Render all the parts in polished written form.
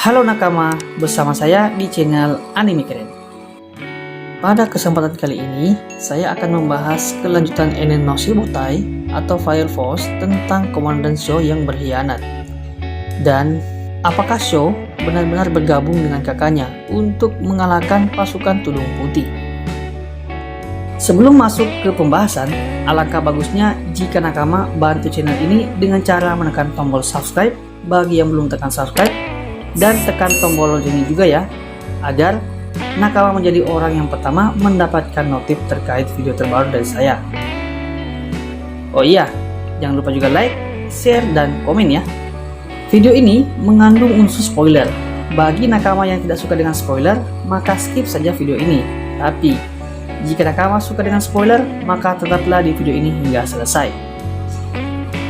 Halo nakama, bersama saya di channel Anime Keren. Pada kesempatan kali ini, saya akan membahas kelanjutan Enen no Shibutai atau Fire Force tentang Komandan Sho yang berkhianat. Dan apakah Sho benar-benar bergabung dengan kakaknya untuk mengalahkan pasukan Tudung Putih? Sebelum masuk ke pembahasan, alangkah bagusnya jika nakama bantu channel ini dengan cara menekan tombol subscribe bagi yang belum tekan subscribe, dan tekan tombol loncengnya juga ya, agar nakama menjadi orang yang pertama mendapatkan notif terkait video terbaru dari saya. Oh iya, jangan lupa juga like, share, dan komen ya. Video ini mengandung unsur spoiler. Bagi nakama yang tidak suka dengan spoiler, maka skip saja video ini. Tapi jika nakama suka dengan spoiler, maka tetaplah di video ini hingga selesai.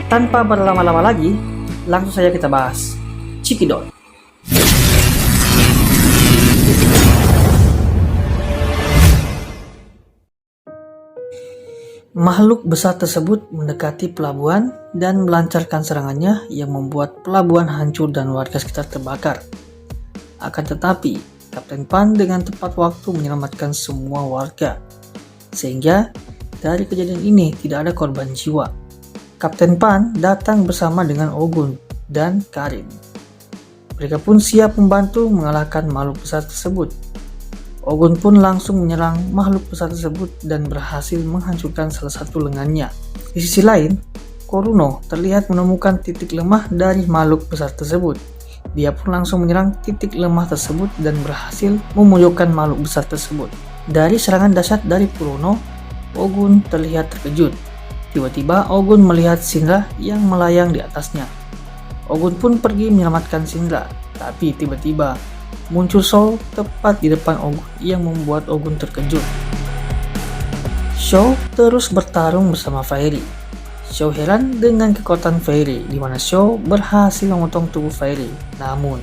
Tanpa berlama-lama lagi, langsung saja kita bahas. Cekidot. Makhluk besar tersebut mendekati pelabuhan dan melancarkan serangannya yang membuat pelabuhan hancur dan warga sekitar terbakar. Akan tetapi, Kapten Pan dengan tepat waktu menyelamatkan semua warga. Sehingga dari kejadian ini tidak ada korban jiwa. Kapten Pan datang bersama dengan Ogun dan Karin. Mereka pun siap membantu mengalahkan makhluk besar tersebut. Ogun pun langsung menyerang makhluk besar tersebut dan berhasil menghancurkan salah satu lengannya. Di sisi lain, Kuruno terlihat menemukan titik lemah dari makhluk besar tersebut. Dia pun langsung menyerang titik lemah tersebut dan berhasil memojokkan makhluk besar tersebut. Dari serangan dahsyat dari Kuruno, Ogun terlihat terkejut. Tiba-tiba Ogun melihat Shinra yang melayang di atasnya. Ogun pun pergi menyelamatkan Shinra, tapi tiba-tiba muncul Sho tepat di depan Ogun yang membuat Ogun terkejut. Sho terus bertarung bersama Fairy. Sho heran dengan kekuatan Fairy, di mana Sho berhasil memotong tubuh Fairy. Namun,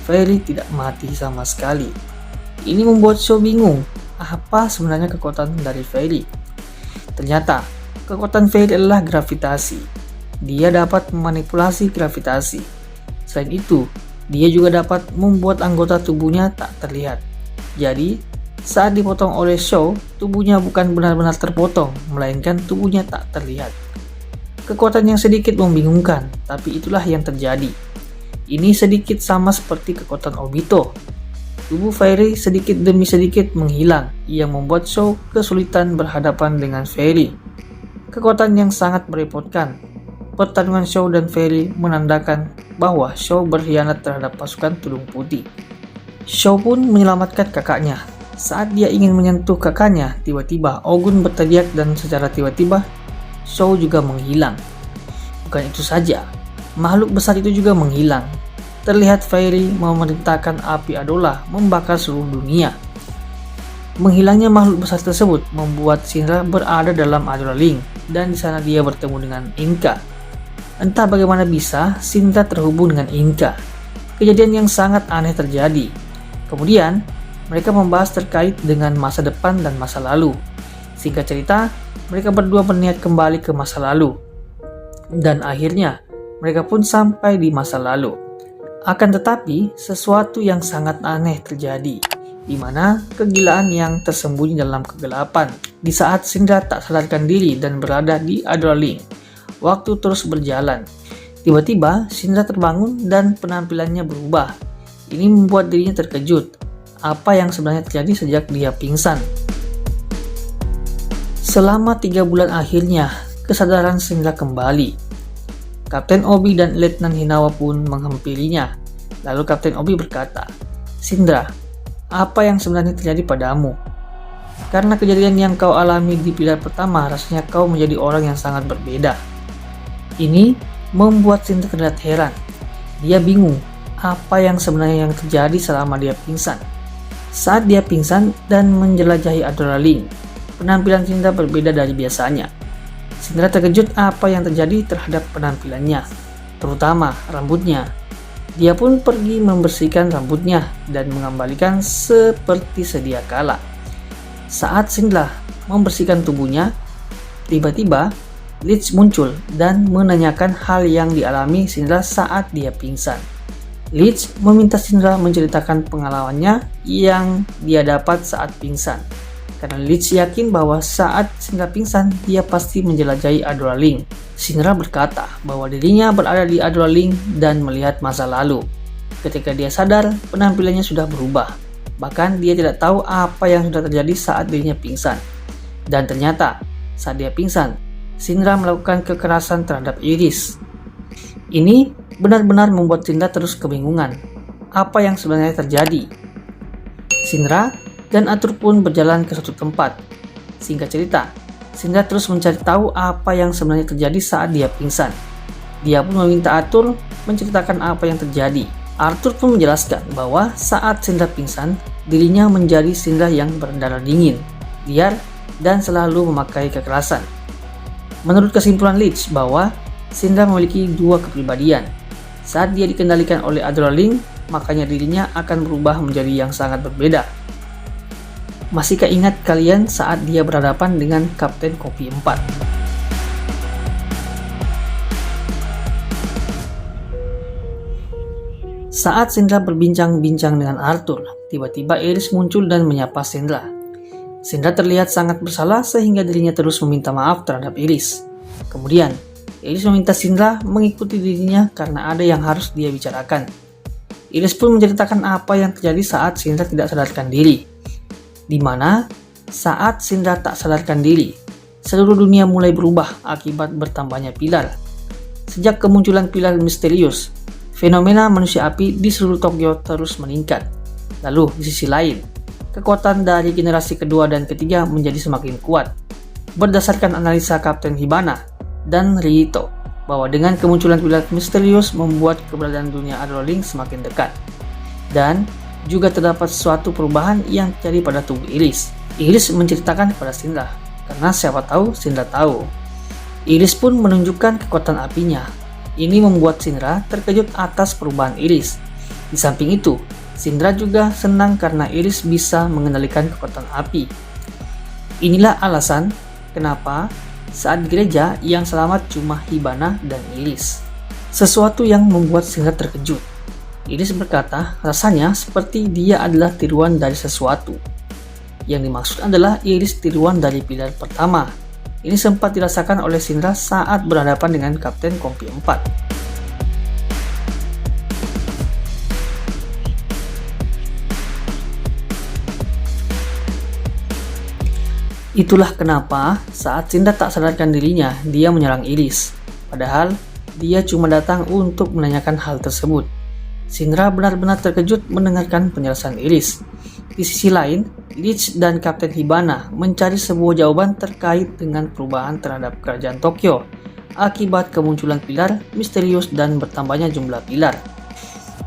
Fairy tidak mati sama sekali. Ini membuat Sho bingung, apa sebenarnya kekuatan dari Fairy? Ternyata, kekuatan Fairy adalah gravitasi. Dia dapat memanipulasi gravitasi. Selain itu, dia juga dapat membuat anggota tubuhnya tak terlihat. Jadi, saat dipotong oleh Sho, tubuhnya bukan benar-benar terpotong, melainkan tubuhnya tak terlihat. Kekuatan yang sedikit membingungkan, tapi itulah yang terjadi. Ini sedikit sama seperti kekuatan Obito. Tubuh Fairy sedikit demi sedikit menghilang, yang membuat Sho kesulitan berhadapan dengan Fairy. Kekuatan yang sangat merepotkan. Pertarungan Sho dan Fairy menandakan bahwa Sho berkhianat terhadap pasukan Tudung Putih. Sho pun menyelamatkan kakaknya. Saat dia ingin menyentuh kakaknya, tiba-tiba Ogun berteriak dan secara tiba-tiba Sho juga menghilang. Bukan itu saja, makhluk besar itu juga menghilang. Terlihat Fairy memerintahkan api Adola membakar seluruh dunia. Menghilangnya makhluk besar tersebut membuat Shinra berada dalam Adola Link, dan di sana dia bertemu dengan Inka. Entah bagaimana bisa Shinra terhubung dengan Inka. Kejadian yang sangat aneh terjadi. Kemudian, mereka membahas terkait dengan masa depan dan masa lalu. Singkat cerita, mereka berdua berniat kembali ke masa lalu. Dan akhirnya, mereka pun sampai di masa lalu. Akan tetapi, sesuatu yang sangat aneh terjadi, di mana kegilaan yang tersembunyi dalam kegelapan. Di saat Shinra tak sadarkan diri dan berada di Adola Link. Waktu terus berjalan. Tiba-tiba Shinra terbangun dan penampilannya berubah. Ini membuat dirinya terkejut. Apa yang sebenarnya terjadi sejak dia pingsan? Selama 3 bulan akhirnya, kesadaran Shinra kembali. Kapten Obi dan Letnan Hinawa pun menghampirinya. Lalu Kapten Obi berkata, "Shinra, apa yang sebenarnya terjadi padamu? Karena kejadian yang kau alami di pilar pertama, rasanya kau menjadi orang yang sangat berbeda." Ini membuat Shinra terlihat heran. Dia bingung apa yang sebenarnya yang terjadi selama dia pingsan. Saat dia pingsan dan menjelajahi Adola Link, penampilan Shinra berbeda dari biasanya. Shinra terkejut apa yang terjadi terhadap penampilannya, terutama rambutnya. Dia pun pergi membersihkan rambutnya dan mengembalikan seperti sedia kala. Saat Shinra membersihkan tubuhnya, tiba-tiba Lich muncul dan menanyakan hal yang dialami Shinra saat dia pingsan. Leech meminta Shinra menceritakan pengalamannya yang dia dapat saat pingsan. Karena Leech yakin bahwa saat Shinra pingsan, dia pasti menjelajahi Adoraling. Shinra berkata bahwa dirinya berada di Adoraling dan melihat masa lalu. Ketika dia sadar, penampilannya sudah berubah. Bahkan dia tidak tahu apa yang sudah terjadi saat dirinya pingsan. Dan ternyata, saat dia pingsan, Shinra melakukan kekerasan terhadap Iris. Ini benar-benar membuat Shinra terus kebingungan. Apa yang sebenarnya terjadi? Shinra dan Arthur pun berjalan ke suatu tempat. Singkat cerita, Shinra terus mencari tahu apa yang sebenarnya terjadi saat dia pingsan. Dia pun meminta Arthur menceritakan apa yang terjadi. Arthur pun menjelaskan bahwa saat Shinra pingsan, dirinya menjadi Shinra yang berdarah dingin, liar, dan selalu memakai kekerasan. Menurut kesimpulan Leech bahwa Shinra memiliki dua kepribadian. Saat dia dikendalikan oleh Adoraling, makanya dirinya akan berubah menjadi yang sangat berbeda. Masihkah ingat kalian saat dia berhadapan dengan Kapten Kopi 4? Saat Shinra berbincang-bincang dengan Arthur, tiba-tiba Iris muncul dan menyapa Shinra. Shinra terlihat sangat bersalah sehingga dirinya terus meminta maaf terhadap Iris. Kemudian, Iris meminta Shinra mengikuti dirinya karena ada yang harus dia bicarakan. Iris pun menceritakan apa yang terjadi saat Shinra tidak sadarkan diri. Di mana saat Shinra tak sadarkan diri, seluruh dunia mulai berubah akibat bertambahnya pilar. Sejak kemunculan pilar misterius, fenomena manusia api di seluruh Tokyo terus meningkat. Lalu di sisi lain, kekuatan dari generasi kedua dan ketiga menjadi semakin kuat. Berdasarkan analisa Kapten Hibana dan Ryito, bahwa dengan kemunculan pilar misterius membuat keberadaan dunia Adoraling semakin dekat. Dan juga terdapat suatu perubahan yang terjadi pada tubuh Iris. Iris menceritakan kepada Shinra, karena siapa tahu Shinra tahu. Iris pun menunjukkan kekuatan apinya. Ini membuat Shinra terkejut atas perubahan Iris. Di samping itu, Shinra juga senang karena Iris bisa mengendalikan kekuatan api. Inilah alasan kenapa saat di gereja yang selamat cuma Hibana dan Iris. Sesuatu yang membuat Shinra terkejut. Iris berkata rasanya seperti dia adalah tiruan dari sesuatu. Yang dimaksud adalah Iris tiruan dari pilar pertama. Ini sempat dirasakan oleh Shinra saat berhadapan dengan Kapten Kompi 4. Itulah kenapa saat Shinra tak sadarkan dirinya, dia menyerang Iris. Padahal, dia cuma datang untuk menanyakan hal tersebut. Shinra benar-benar terkejut mendengarkan penjelasan Iris. Di sisi lain, Leech dan Kapten Hibana mencari sebuah jawaban terkait dengan perubahan terhadap kerajaan Tokyo akibat kemunculan pilar misterius dan bertambahnya jumlah pilar.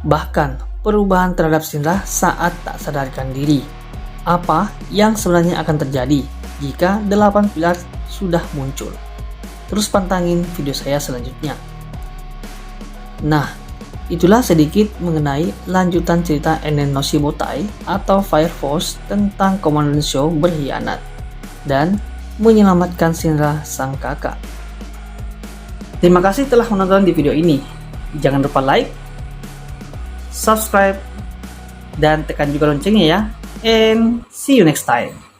Bahkan, perubahan terhadap Shinra saat tak sadarkan diri. Apa yang sebenarnya akan terjadi jika 8 pilar sudah muncul? Terus pantangin video saya selanjutnya. Nah, itulah sedikit mengenai lanjutan cerita Enen no Shibotai atau Fire Force tentang Komandan Shou berkhianat dan menyelamatkan Shinra sang kakak. Terima kasih telah menonton di video ini. Jangan lupa like, subscribe, dan tekan juga loncengnya ya. And see you next time.